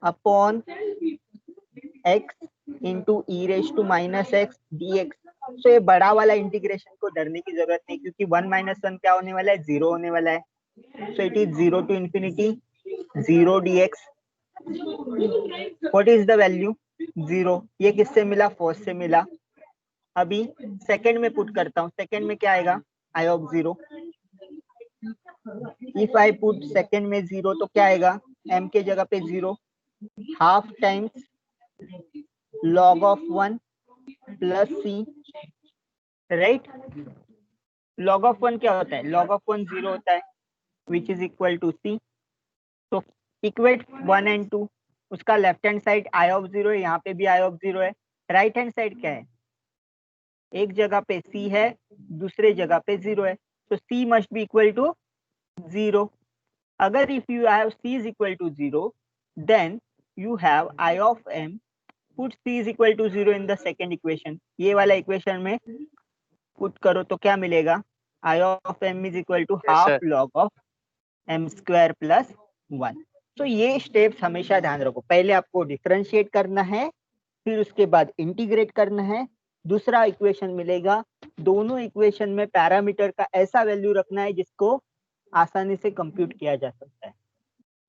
upon x into e raised to minus x dx. So ये बड़ा वाला integration को डरने की जरूरत नहीं, क्योंकि 1 minus 1 क्या होने वाला है, 0 होने वाला है। So it is 0 to infinity 0 dx. What is the value, 0। ये किससे मिला, फर्स्ट से मिला। अभी सेकंड में पुट करता हूँ, सेकंड में क्या आएगा, I of 0। If I put second में 0 तो क्या आएगा, m के जगह पे 0, half times log of 1 plus c, right. log of 1 क्या होता है, log of 1 0 होता है, which is equal to c। तो इक्वेट 1 and 2, उसका left hand side I of 0 है, यहाँ पे भी आई ऑफ 0 है। राइट हैंड साइड क्या है, एक जगह पे c है, दूसरे जगह पे 0 है, तो c must be equal to 0। अगर if you have c is equal to 0, then you have I of m, put c is equal to 0 in the second equation। ये वाला इक्वेशन में पुट करो तो क्या मिलेगा, I of m is equal to half log of m square plus 1। तो ये steps हमेशा ध्यान रखो, पहले आपको डिफरेंशिएट करना है, फिर उसके बाद इंटीग्रेट करना है, दूसरा इक्वेशन मिलेगा, दोनों इक्वेशन में पैरामीटर का ऐसा वैल्यू रखना है जिसको आसानी से कंप्यूट किया जा सकता है।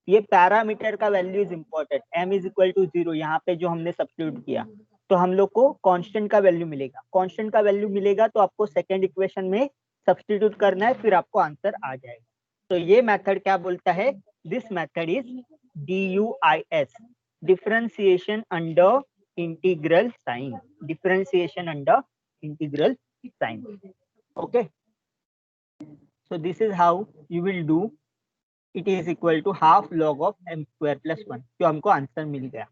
ये पैरामीटर का value is important. m is equal to 0 यहाँ पे जो हमने सब्स्टिट्यूट किया तो हम लोग को कांस्टेंट का वैल्यू मिलेगा, कांस्टेंट का वैल्यू मिलेगा तो आपको सेकंड इक्वेशन में सब्स्टिट्यूट करना है, फिर आपको आंसर आ जाएगा। तो ये मेथड क्या बोलता है, this method is DUIS, differentiation under integral sign, differentiation under integral sign. Okay, so this is how you will do it is equal to half log of m square plus 1, जो हमको answer मिल गया।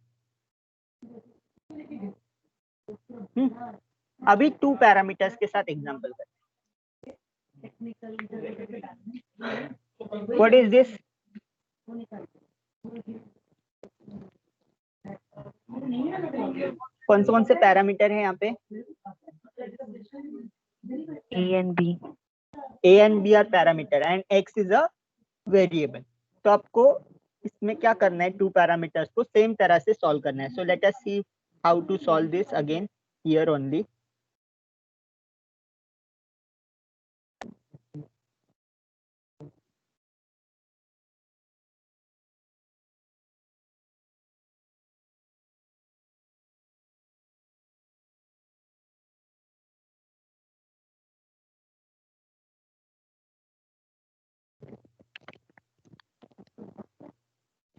अभी 2 parameters के साथ example करते हैं। What is this? कौन से पैरामीटर है यहाँ पे? A and B. A and B are parameter and X is a variable. तो आपको इसमें क्या करना है, 2 पैरामीटर्स को सेम तरह से सॉल्व करना है। So let us see how to solve this again here only.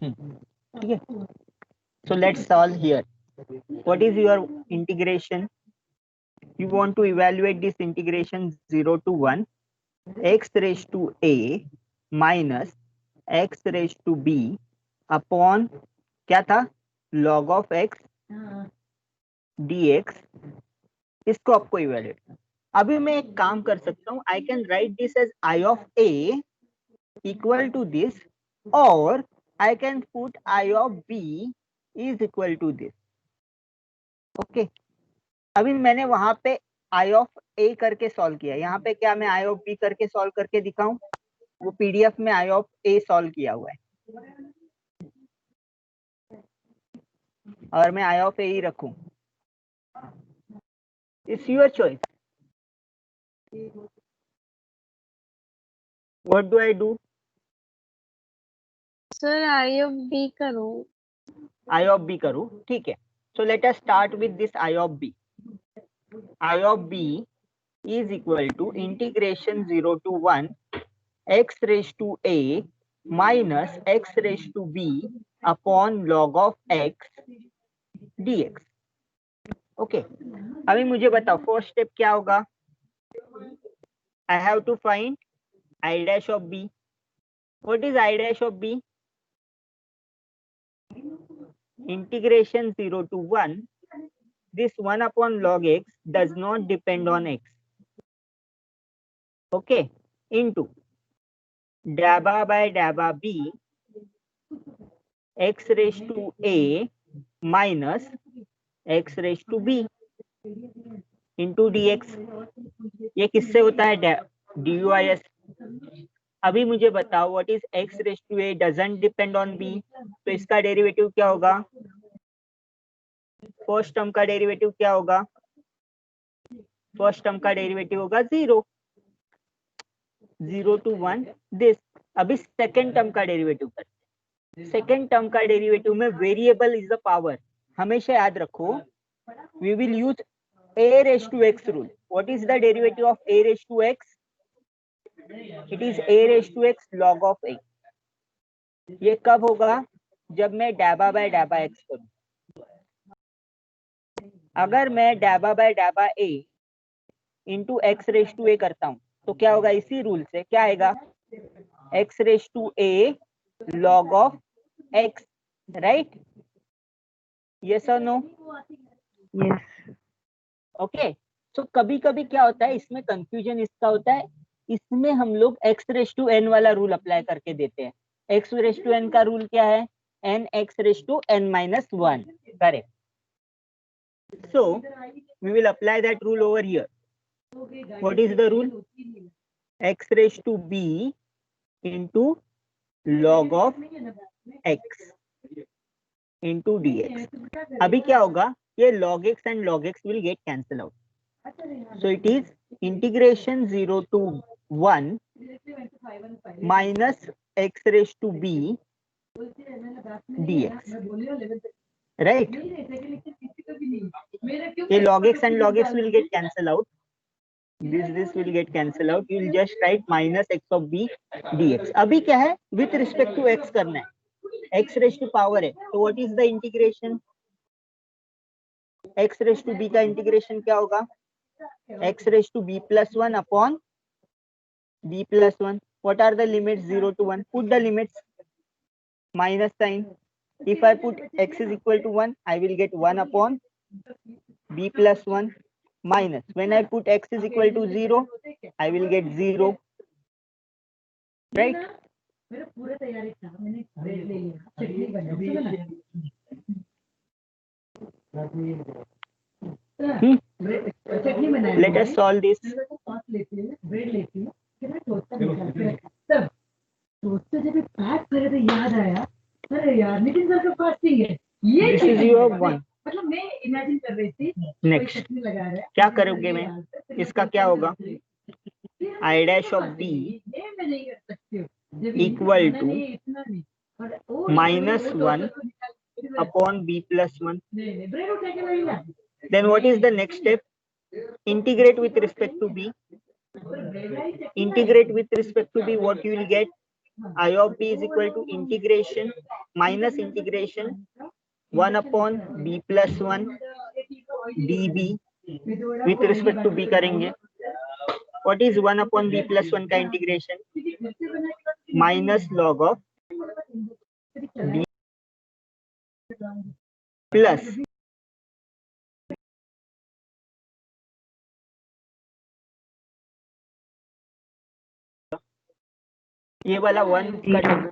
ठीक है, so let's solve here. What is your integration? You want to evaluate this integration 0 to 1 x raised to a minus x raised to b upon क्या था, log of x dx। इसको आपको evaluate करना। अभी मैं एक काम कर सकता हूँ, I can write this as I of a equal to this, और I can put I of B is equal to this. Okay. अभी मैंने वहां पे I of A करके सॉल्व किया, यहाँ पे क्या मैं I of B करके सॉल्व करके दिखाऊं? वो PDF में I of A सॉल्व किया हुआ है और मैं I of A ही रखूं। It's your choice. What do I do? Sir I of B करो। I of B करूं, ठीक है। So let us start with this I of B. I of B is equal to integration 0 to 1 x raised to a minus x raised to b upon log of x dx. Okay, अभी मुझे बताओ first step क्या होगा? I have to find i dash of b. What is i dash of b? Integration 0 to 1, this 1 upon log x does not depend on x, okay, into dabba by dabba b x raised to a minus x raised to b into dx। ये किससे होता है? dus। अभी मुझे बताओ what is x raise to a doesn't depend on b, तो इसका derivative क्या होगा? फर्स्ट टर्म का डेरिवेटिव क्या होगा? फर्स्ट टर्म का डेरिवेटिव होगा 0 to 1 दिस। अभी सेकेंड टर्म का डेरिवेटिव करते हैं। सेकेंड टर्म का डेरिवेटिव में वेरिएबल इज द पावर। हमेशा याद रखो, we will use a raised to x rule. What is the derivative of a raised to x? It is a raised to x log of a. ये कब होगा? जब मैं dabba by dabba x करूं। अगर मैं dabba by dabba a into x raised to a करता हूं तो क्या होगा? इसी रूल से क्या आएगा? x raised to a log of x, right? Yes or no? Yes. Okay, so कभी कभी क्या होता है, इसमें कंफ्यूजन इसका होता है, इसमें हम लोग x रेस टू n वाला रूल अप्लाई करके देते हैं। x रेस टू n का रूल क्या है? n x raise to n minus 1, correct. So we will apply that rule over here. What is the rule? x raise to b into log of x into dx। अभी क्या होगा? ये log x and log x will get cancel out. So it is integration 0 to 1 minus x raised to b dx, right? ये log x and log x will get cancel out. This will get cancel out. You will just write minus x of b dx. अभी क्या है? With respect to x करना है, x raised to power है, तो what is the integration? x raised to b का integration क्या होगा? x raised to b plus 1 upon b plus 1. What are the limits 0 to 1? Put the limits. Minus sign. If I put x is equal to 1, I will get 1 upon b plus 1 minus. When I put x is equal to 0, I will get 0. Right? मेरा पूरा तैयारी था, मैंने bread ले लिया, चटनी बनाई, चटनी बनाई। Let us solve this. Sauce लेती है, ब्रेड लेती है, फिर मैं टोस्टर निकालती हूँ। तब टोस्टर जब पैक करे तो याद आया, अरे यार नितिन सर का फास्टिंग है। ये This is your one. मतलब मैं इमेजिन कर रही थी, Next. चटनी लगा रहा है। क्या करोगे मैं? इसका क्या होगा? I dash of b equal to minus 1 upon b plus 1. Then what is the next step? Integrate with respect to b. Integrate with respect to b, what you will get? I of b is equal to integration minus integration 1 upon b plus 1 db. With respect to b करेंगे. What is 1 upon b plus 1 का integration? Minus log of b plus ये वाला 1 cut होगा।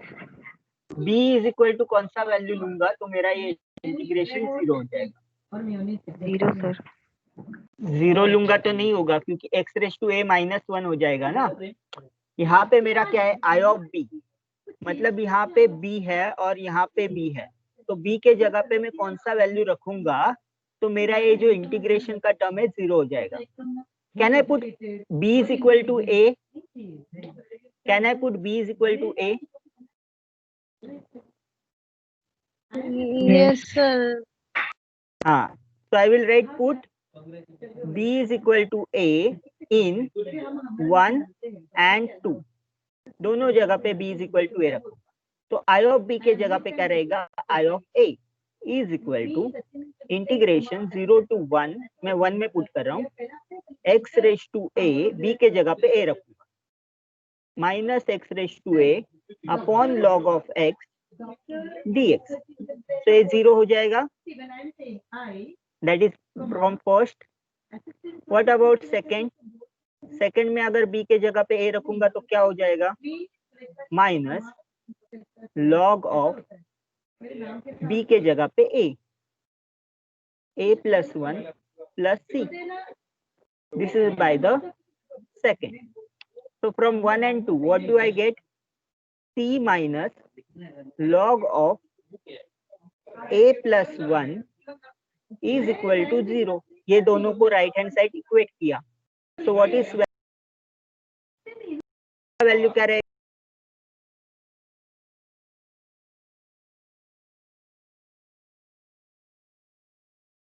b is equal to कौन सा value लूंगा तो मेरा ये इंटीग्रेशन 0 हो जाएगा। 0 सर। 0 लूंगा तो नहीं होगा क्योंकि x raise to a minus 1 हो जाएगा ना। यहाँ पे मेरा क्या है? I ऑफ b, मतलब यहाँ पे b है और यहाँ पे b है, तो b के जगह पे मैं कौन सा वैल्यू रखूंगा तो मेरा ये जो इंटीग्रेशन का टर्म है 0 हो जाएगा। Can I put b is equal to a? Can I put b is equal to a? Yes, sir. हाँ, so I will write put b is equal to a in 1 and 2. दोनों जगह पे b is equal to a रखो। तो I of b के जगह पे क्या रहेगा? I of a is equal to integration 0 to 1, मैं 1 में पुट कर रहा हूँ, x raise to a, b के जगह पे a रखूंगा, minus x raise to a upon log of x dx. तो ये 0 हो जाएगा। That is from first. What about second? Second में अगर b के जगह पे a रखूंगा तो क्या हो जाएगा? माइनस log of b के जगह पे a plus 1 plus c. This is by the second. So from 1 and 2, what do I get? c minus log of a plus 1 is equal to 0. ये दोनों को राइट हैंड साइड इक्वेट किया। So what is value क्या रहेगा?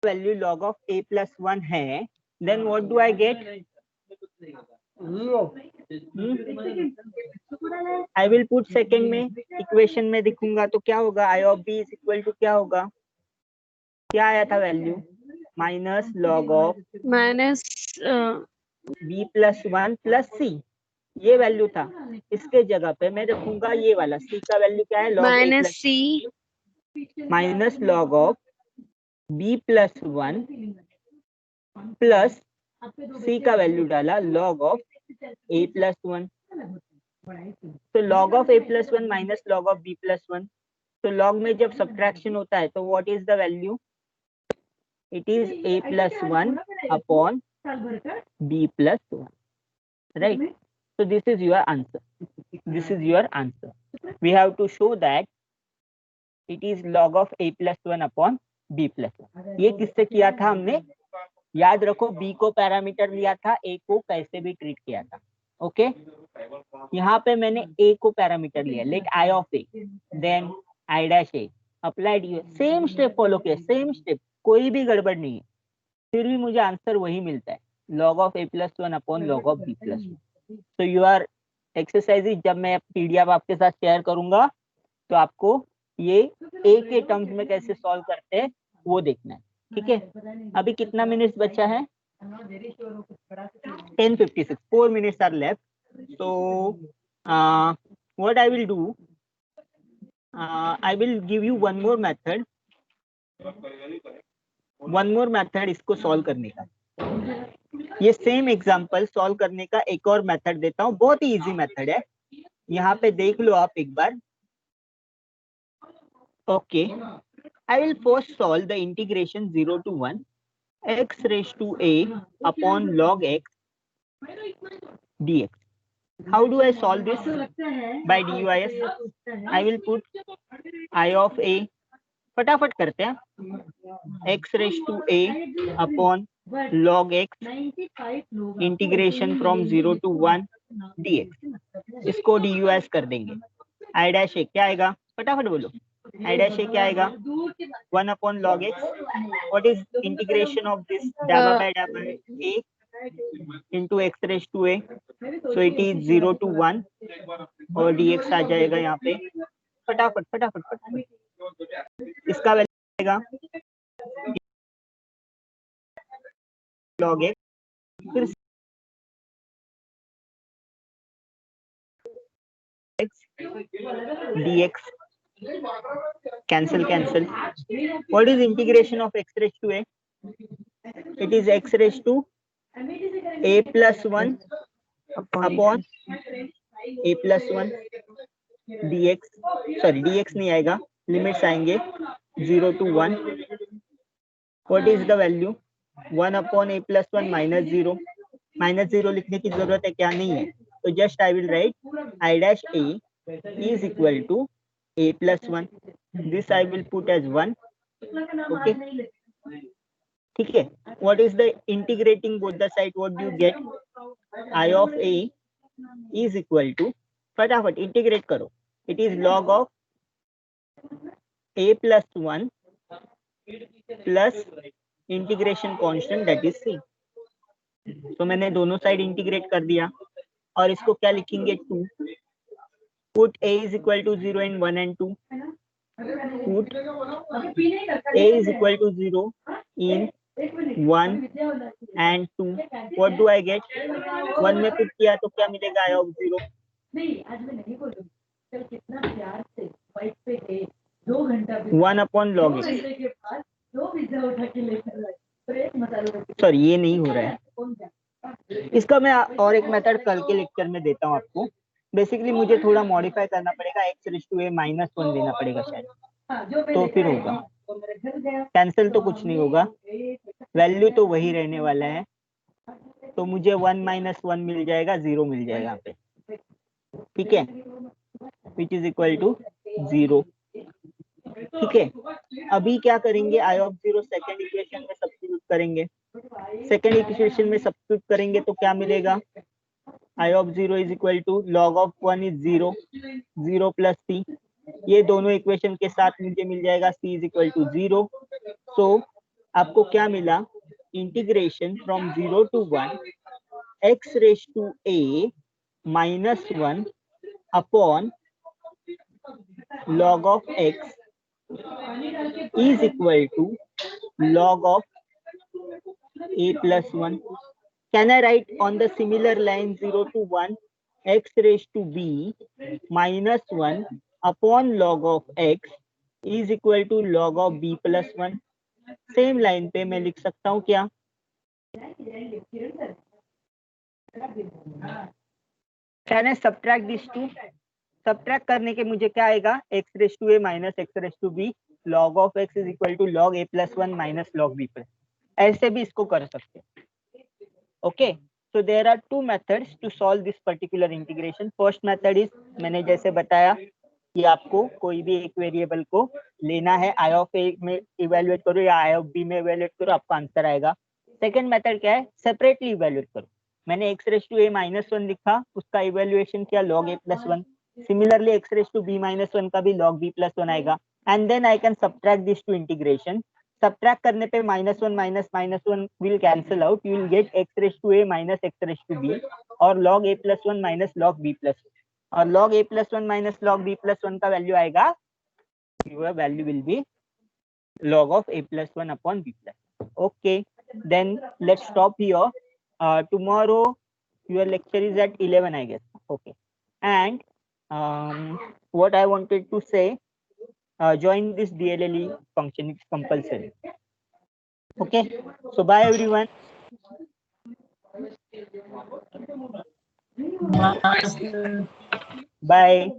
Value log of a plus 1 है, then what do I get? I will put second में, equation में दिखूंगा तो क्या होगा? I of b is equal to क्या होगा? क्या आया था value? Minus log of Minus b plus 1 plus c, ये वैल्यू था। इसके जगह पे मैं रखूंगा ये वाला c का वैल्यू क्या है? log a minus plus c minus log of b plus 1 plus c का वैल्यू डाला log of a plus 1. तो log of a plus 1 minus log of b plus 1, तो log में जब सब्ट्रैक्शन होता है तो what is the value? It is a plus 1 upon b plus 1, right? So this is your answer. This is your answer. We have to show that it is log of a plus 1 upon b plus 1. ये किससे किया था हमने? याद रखो, b को parameter लिया था, a को कैसे भी ट्रीट किया था। ओके, यहाँ पे मैंने a को पैरामीटर लिया, let i of a, then i dash a, applied U, same step follow किया, सेम स्टेप, कोई भी गड़बड़ नहीं है, फिर भी मुझे आंसर वही मिलता है, log of a plus 1 upon log of b plus 1. तो योर एक्सरसाइज, जब मैं पीडीएफ आपके साथ शेयर करूंगा तो आपको ये a के टर्म्स में कैसे सॉल्व करते हैं वो देखना है, ठीक है। अभी कितना मिनट्स बचा है? 10:56, 4 minutes are left. So what I will do, I will give you one more method इसको सॉल्व करने का. ये सेम एग्जांपल सॉल्व करने का एक और मेथड देता हूँ, बहुत ही इजी मेथड है. यहाँ पे देख लो आप एक बार. Okay, I will first solve the integration 0 to 1 x raised to a upon log x dx. How do I solve this? By dys. I will put I of a, फटाफट करते हैं, x raised to a upon log x integration from 0 to 1 dx. इसको dus कर देंगे. I dash a क्या आएगा, फटाफट बोलो. I dash a क्या आएगा, 1 upon log x. What is integration of this? Dabba by dabba a into x raised to a. So it is 0 to 1 और dx आ जाएगा यहाँ पे. फटाफट फटाफट फटाफट. इसका वैल्यू आएगा log x, फिर dx, cancel cancel. What is integration of x raised to a? It is x raised to a plus 1 upon a plus 1 dx. Sorry, dx नहीं आएगा, लिमिट्स आएंगे 0 to 1. What is the value? 1 upon a plus 1 minus 0. Minus 0 लिखने की जरूरत है क्या, नहीं है. तो just I will write I dash a is equal to a plus 1. This I will put as 1. Okay, ठीक है. What is the integrating both the side? What do you get? I of a is equal to, फटाफट integrate करो. It is log of a plus 1 plus integration constant that is c. तो मैंने दोनों side integrate कर दिया और इसको क्या लिखेंगे, 2. Put a is equal to 0 in 1 and 2. Put a is equal to 0 in 1 and 2. What do I get? 1 में पुट किया तो क्या मिलेगा, I of 0. One upon log x. Sorry, ये नहीं हो रहा है. इसका मैं और एक मेथड कल के लेक्चर में देता हूँ आपको. बेसिकली मुझे थोड़ा मॉडिफाई करना पड़ेगा, X raise to A minus 1 लेना पड़ेगा शायद, तो फिर होगा. कैंसिल तो कुछ नहीं होगा, वैल्यू तो वही रहने वाला है. तो मुझे 1 माइनस 1 मिल जाएगा, 0 मिल जाएगा यहाँ पे. ठीक है, विच इज इक्वल टू 0. ठीक है, अभी क्या करेंगे, आई ऑफ 0 सेकेंड इक्वेशन में सब्स्टिट्यूट करेंगे. सेकेंड इक्वेशन में सब्स्टिट्यूट करेंगे तो क्या मिलेगा, I of 0 is equal to log of 1 is 0, 0 plus c. ये दोनों इक्वेशन के साथ मुझे मिल जाएगा c is equal to 0. So आपको क्या मिला, integration from 0 to 1 x raise to a minus 1 upon log of x is equal to log of a plus 1. Can I write on the similar line 0 to 1 x raised to b minus 1 upon log of x is equal to log of b plus 1. Same line पे मैं लिख सकता हूँ क्या, can I subtract this two. Subtract करने के मुझे क्या आएगा, x raise to a minus x raise to b log of x is equal to log a plus 1 minus log b plus. ऐसे भी इसको कर सकते हैं. Okay, so there are two methods to solve this particular integration. First method is, मैंने जैसे बताया कि आपको कोई भी एक वेरिएबल को लेना है, आई ऑफ ए में इवेल्युएट करो या आई ऑफ बी में इवेल्युएट करो, आपका आंसर आएगा. सेकंड मेथड क्या है, सेपरेटली इवेल्युएट करो. मैंने x raise to a minus 1 लिखा, उसका इवेल्युएशन किया log a plus 1. Similarly x raise to b minus 1 का भी log b plus 1 आएगा. And then I can subtract this two integration. Subtract करने पे minus 1 minus minus 1 will cancel out, you will get x raise to a minus x raise to b और log a plus 1 minus log b plus 1. और log a plus 1 minus log b plus 1 का value आएगा, your value will be log of a plus 1 upon b plus 1. Okay, then let's stop here. Tomorrow your lecture is at 11, I guess. Okay. And what I wanted to say, join this DLLE function, it's compulsory. Okay, so bye everyone. Bye.